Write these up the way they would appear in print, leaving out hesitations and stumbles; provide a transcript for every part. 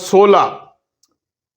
16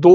2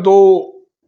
2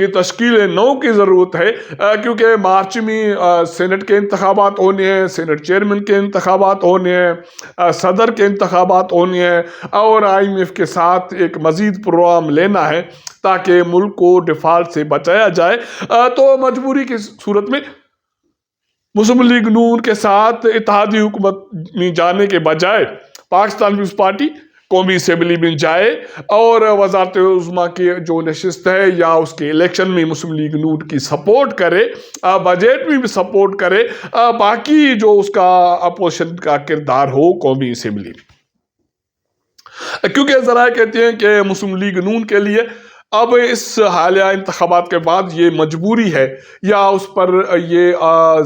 کی تشکیل نو کی ضرورت ہے، کیونکہ مارچ میں سینٹ کے انتخابات ہونے ہیں، سینٹ چیئرمین کے انتخابات ہونے ہیں، صدر کے انتخابات ہونے ہیں، اور IMF کے ساتھ ایک مزید پروگرام لینا ہے تاکہ ملک کو ڈیفالٹ سے بچایا جائے۔ تو مجبوری کی صورت میں مسلم لیگ نون کے ساتھ اتحادی حکومت میں جانے کے بجائے پاکستان پیپلز پارٹی قومی اسمبلی میں جائے اور وزارت عظمیٰ کی جو نشست ہے یا اس کے الیکشن میں مسلم لیگ نون کی سپورٹ کرے، بجٹ میں بھی سپورٹ کرے، باقی جو اس کا اپوزیشن کا کردار ہو قومی اسمبلی میں۔ کیونکہ ذرائع کہتے ہیں کہ مسلم لیگ نون کے لیے اب اس حالیہ انتخابات کے بعد یہ مجبوری ہے یا اس پر یہ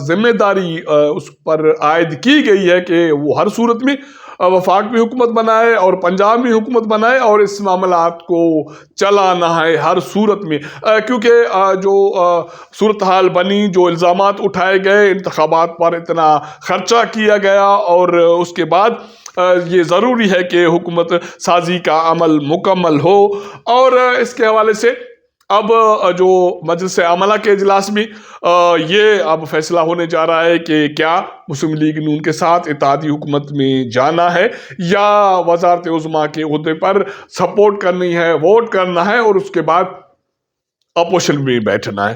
ذمہ داری اس پر عائد کی گئی ہے کہ وہ ہر صورت میں وفاق میں حکومت بنائے اور پنجاب میں حکومت بنائے اور اس معاملات کو چلانا ہے ہر صورت میں، کیونکہ جو صورتحال بنی، جو الزامات اٹھائے گئے، انتخابات پر اتنا خرچہ کیا گیا، اور اس کے بعد یہ ضروری ہے کہ حکومت سازی کا عمل مکمل ہو۔ اور اس کے حوالے سے اب جو مجلس عملہ کے اجلاس میں یہ اب فیصلہ ہونے جا رہا ہے کہ کیا مسلم لیگ نون کے ساتھ اتحادی حکومت میں جانا ہے یا وزارت عظمیٰ کے عہدے پر سپورٹ کرنی ہے، ووٹ کرنا ہے اور اس کے بعد اپوزیشن میں بیٹھنا ہے۔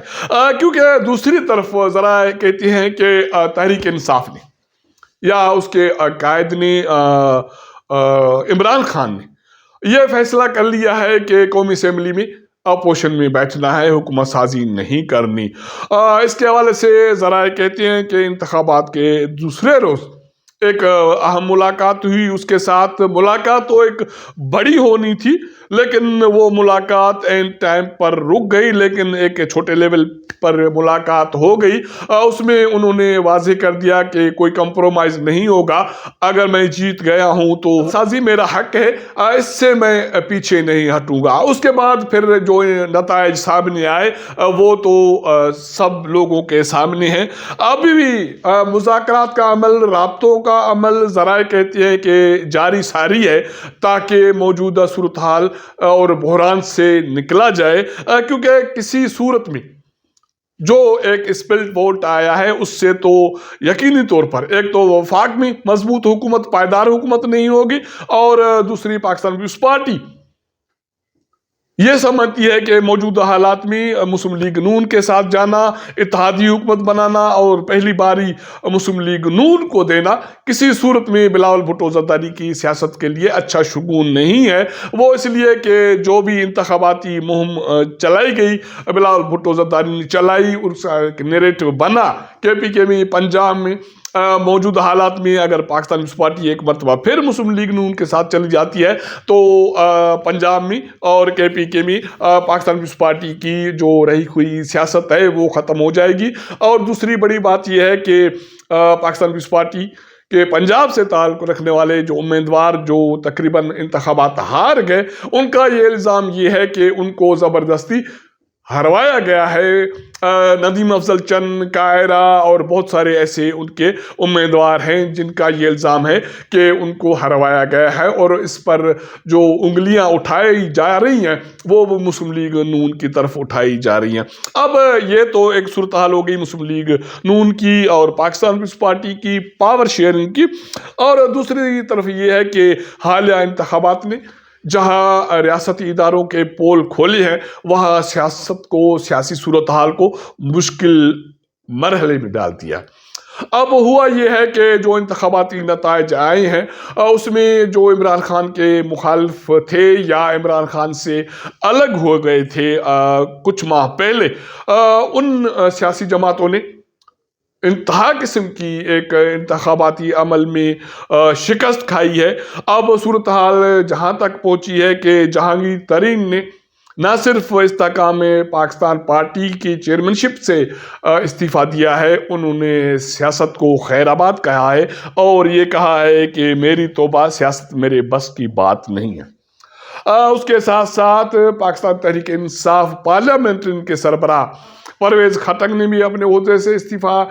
کیونکہ دوسری طرف ذرائع کہتی ہیں کہ تحریک انصاف نے یا اس کے قائد نے عمران خان نے یہ فیصلہ کر لیا ہے کہ قومی اسمبلی میں اپوزیشن میں بیٹھنا ہے، حکومت سازی نہیں کرنی۔ اس کے حوالے سے ذرائع کہتے ہیں کہ انتخابات کے دوسرے روز ایک اہم ملاقات ہوئی اس کے ساتھ۔ ملاقات تو ایک بڑی ہونی تھی لیکن وہ ملاقات این ٹائم پر رک گئی، لیکن ایک چھوٹے لیول پر ملاقات ہو گئی۔ اس میں انہوں نے واضح کر دیا کہ کوئی کمپرومائز نہیں ہوگا، اگر میں جیت گیا ہوں تو سازی میرا حق ہے، اس سے میں پیچھے نہیں ہٹوں گا۔ اس کے بعد پھر جو نتائج سامنے آئے وہ تو سب لوگوں کے سامنے ہیں۔ ابھی بھی مذاکرات کا عمل، رابطوں کا عمل ذرائع کہتے ہیں کہ جاری ساری ہے تاکہ موجودہ صورتحال اور بحران سے نکلا جائے، کیونکہ کسی صورت میں جو ایک اسپلٹ ووٹ آیا ہے اس سے تو یقینی طور پر ایک تو وفاق میں مضبوط حکومت، پائیدار حکومت نہیں ہوگی، اور دوسری پاکستان پیپلز پارٹی یہ سمجھتی ہے کہ موجودہ حالات میں مسلم لیگ نون کے ساتھ جانا، اتحادی حکومت بنانا اور پہلی باری مسلم لیگ نون کو دینا کسی صورت میں بلاول بھٹو زرداری کی سیاست کے لیے اچھا شگون نہیں ہے۔ وہ اس لیے کہ جو بھی انتخاباتی مہم چلائی گئی، بلاول بھٹو زرداری نے چلائی، اس کا ایک نیریٹو بنا KPK میں، پنجاب میں، موجودہ حالات میں اگر پاکستان پیپلز پارٹی ایک مرتبہ پھر مسلم لیگ نون کے ساتھ چلی جاتی ہے تو پنجاب میں اور KPK میں پاکستان پیپلز پارٹی کی جو رہی ہوئی سیاست ہے وہ ختم ہو جائے گی۔ اور دوسری بڑی بات یہ ہے کہ پاکستان پیپلز پارٹی کہ پنجاب سے تعلق رکھنے والے جو امیدوار جو تقریباً انتخابات ہار گئے، ان کا یہ الزام یہ ہے کہ ان کو زبردستی ہروایا گیا ہے۔ ندیم افضل چند، کائرہ اور بہت سارے ایسے ان کے امیدوار ہیں جن کا یہ الزام ہے کہ ان کو ہروایا گیا ہے، اور اس پر جو انگلیاں اٹھائی جا رہی ہیں وہ مسلم لیگ نون کی طرف اٹھائی جا رہی ہیں۔ اب یہ تو ایک صورتحال ہو گئی مسلم لیگ نون کی اور پاکستان پیپلز پارٹی کی پاور شیئرنگ کی، اور دوسری طرف یہ ہے کہ حالیہ انتخابات نے جہاں ریاستی اداروں کے پول کھولے ہیں وہاں سیاست کو، سیاسی صورتحال کو مشکل مرحلے میں ڈال دیا۔ اب ہوا یہ ہے کہ جو انتخاباتی نتائج آئے ہیں اس میں جو عمران خان کے مخالف تھے یا عمران خان سے الگ ہو گئے تھے کچھ ماہ پہلے، ان سیاسی جماعتوں نے انتہا قسم کی ایک انتخاباتی عمل میں شکست کھائی ہے۔ اب صورتحال جہاں تک پہنچی ہے کہ جہانگیر ترین نے نہ صرف استحکام پاکستان پارٹی کی چیئرمین شپ سے استعفیٰ دیا ہے، انہوں نے سیاست کو خیر آباد کہا ہے اور یہ کہا ہے کہ میری توبہ سیاست میرے بس کی بات نہیں ہے۔ اس کے ساتھ ساتھ پاکستان تحریک انصاف پارلیمنٹرین کے سربراہ پرویز خٹک نے بھی اپنے عہدے سے استعفیٰ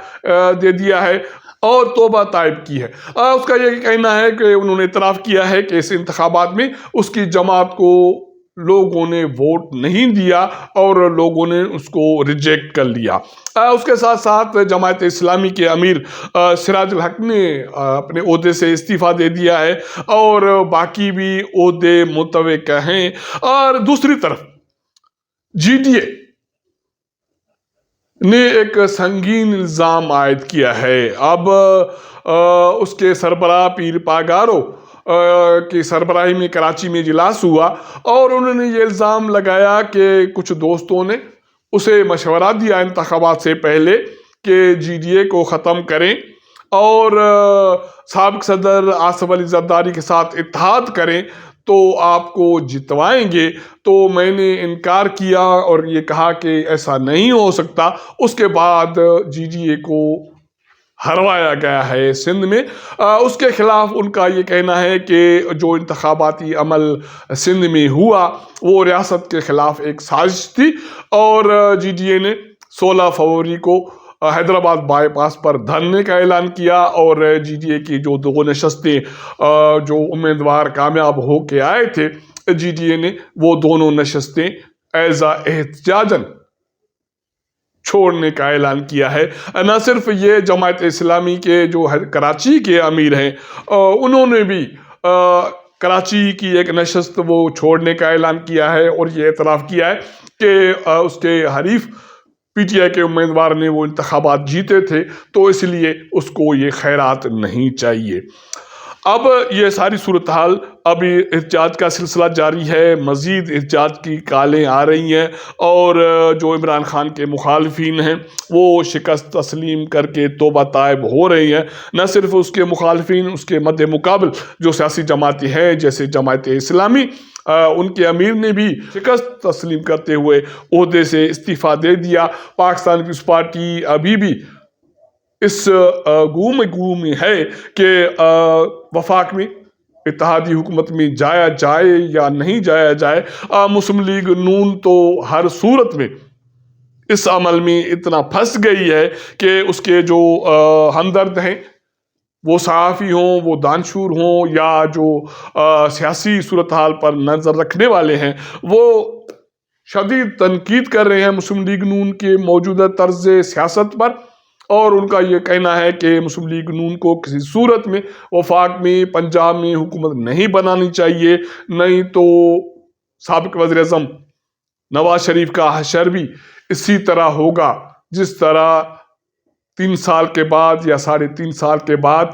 دے دیا ہے اور توبہ طائب کی ہے۔ اس کا یہ کہنا ہے کہ انہوں نے اعتراف کیا ہے کہ اس انتخابات میں اس کی جماعت کو لوگوں نے ووٹ نہیں دیا اور لوگوں نے اس کو ریجیکٹ کر لیا۔ اس کے ساتھ ساتھ جماعت اسلامی کے امیر سراج الحق نے اپنے عہدے سے استعفیٰ دے دیا ہے اور باقی بھی عہدے متوقع ہیں۔ اور دوسری طرف جی ڈی اے نے ایک سنگین الزام عائد کیا ہے۔ اب اس کے سربراہ پیر پاگارو کی سربراہی میں کراچی میں اجلاس ہوا اور انہوں نے یہ الزام لگایا کہ کچھ دوستوں نے اسے مشورہ دیا انتخابات سے پہلے کہ جی ڈی اے کو ختم کریں اور سابق صدر آصف علی زرداری کے ساتھ اتحاد کریں تو آپ کو جتوائیں گے۔ تو میں نے انکار کیا اور یہ کہا کہ ایسا نہیں ہو سکتا۔ اس کے بعد جی ڈی اے کو ہروایا گیا ہے سندھ میں۔ اس کے خلاف ان کا یہ کہنا ہے کہ جو انتخاباتی عمل سندھ میں ہوا وہ ریاست کے خلاف ایک سازش تھی اور جی ڈی اے نے 16 فروری کو حیدرآباد بائی پاس پر دھرنے کا اعلان کیا اور جی ڈی اے کی جو 2 نشستیں جو امیدوار کامیاب ہو کے آئے تھے، جی ڈی اے نے وہ دونوں نشستیں ایزا احتجاجاً چھوڑنے کا اعلان کیا ہے۔ نہ صرف یہ جماعت اسلامی کے جو کراچی کے امیر ہیں انہوں نے بھی کراچی کی ایک نشست وہ چھوڑنے کا اعلان کیا ہے اور یہ اعتراف کیا ہے کہ اس کے حریف پی ٹی آئی کے امیدوار نے وہ انتخابات جیتے تھے تو اس لیے اس کو یہ خیرات نہیں چاہیے۔ اب یہ ساری صورتحال ابھی احتجاج کا سلسلہ جاری ہے، مزید احتجاج کی کالیں آ رہی ہیں اور جو عمران خان کے مخالفین ہیں وہ شکست تسلیم کر کے توبہ طائب ہو رہی ہیں۔ نہ صرف اس کے مخالفین، اس کے مد مقابل جو سیاسی جماعتیں ہیں جیسے جماعت اسلامی، ان کے امیر نے بھی شکست تسلیم کرتے ہوئے عہدے سے استعفیٰ دے دیا۔ پاکستان پیپلز پارٹی ابھی بھی اس گوم میں ہے کہ وفاق میں اتحادی حکومت میں جایا جائے یا نہیں جایا جائے۔ مسلم لیگ نون تو ہر صورت میں اس عمل میں اتنا پھنس گئی ہے کہ اس کے جو ہمدرد ہیں وہ صحافی ہوں، وہ دانشور ہوں یا جو سیاسی صورتحال پر نظر رکھنے والے ہیں، وہ شدید تنقید کر رہے ہیں مسلم لیگ نون کے موجودہ طرز سیاست پر اور ان کا یہ کہنا ہے کہ مسلم لیگ نون کو کسی صورت میں وفاق میں پنجاب میں حکومت نہیں بنانی چاہیے، نہیں تو سابق وزیر اعظم نواز شریف کا حشر بھی اسی طرح ہوگا جس طرح 3 سال کے بعد یا 3.5 سال کے بعد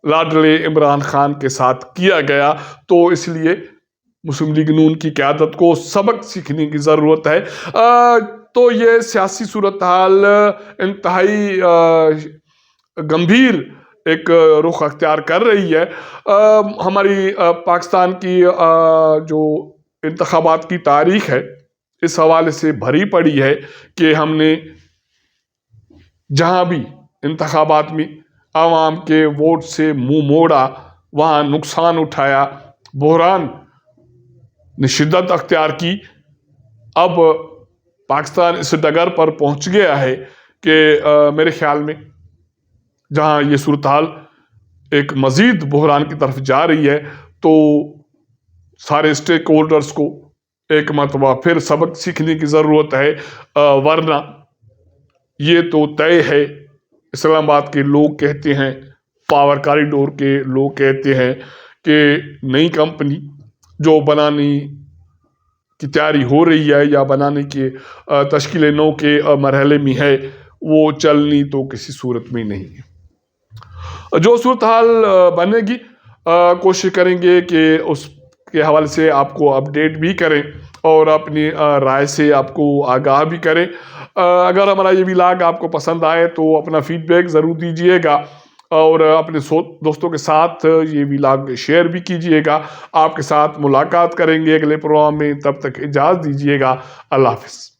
لاڈلے عمران خان کے ساتھ کیا گیا۔ تو اس لیے مسلم لیگ نون کی قیادت کو سبق سیکھنے کی ضرورت ہے۔ تو یہ سیاسی صورتحال انتہائی گمبھیر ایک رخ اختیار کر رہی ہے۔ ہماری پاکستان کی جو انتخابات کی تاریخ ہے اس حوالے سے بھری پڑی ہے کہ ہم نے جہاں بھی انتخابات میں عوام کے ووٹ سے منہ موڑا وہاں نقصان اٹھایا، بحران نے شدت اختیار کی۔ اب پاکستان اس ڈگر پر پہنچ گیا ہے کہ میرے خیال میں جہاں یہ صورتحال ایک مزید بحران کی طرف جا رہی ہے تو سارے سٹیک ہولڈرز کو ایک مرتبہ پھر سبق سیکھنے کی ضرورت ہے، ورنہ یہ تو طے ہے۔ اسلام آباد کے لوگ کہتے ہیں، پاور کاریڈور کے لوگ کہتے ہیں کہ نئی کمپنی جو بنانے کی تیاری ہو رہی ہے یا بنانے کی تشکیل نو کے مرحلے میں ہے وہ چلنی تو کسی صورت میں نہیں ہے۔ جو صورتحال بنے گی کوشش کریں گے کہ اس کے حوالے سے آپ کو اپڈیٹ بھی کریں اور اپنی رائے سے آپ کو آگاہ بھی کریں۔ اگر ہمارا یہ ولاگ آپ کو پسند آئے تو اپنا فیڈ بیک ضرور دیجیے گا اور اپنے دوستوں کے ساتھ یہ ولاگ شیئر بھی کیجیے گا۔ آپ کے ساتھ ملاقات کریں گے اگلے پروگرام میں، تب تک اجازت دیجیے گا۔ اللہ حافظ۔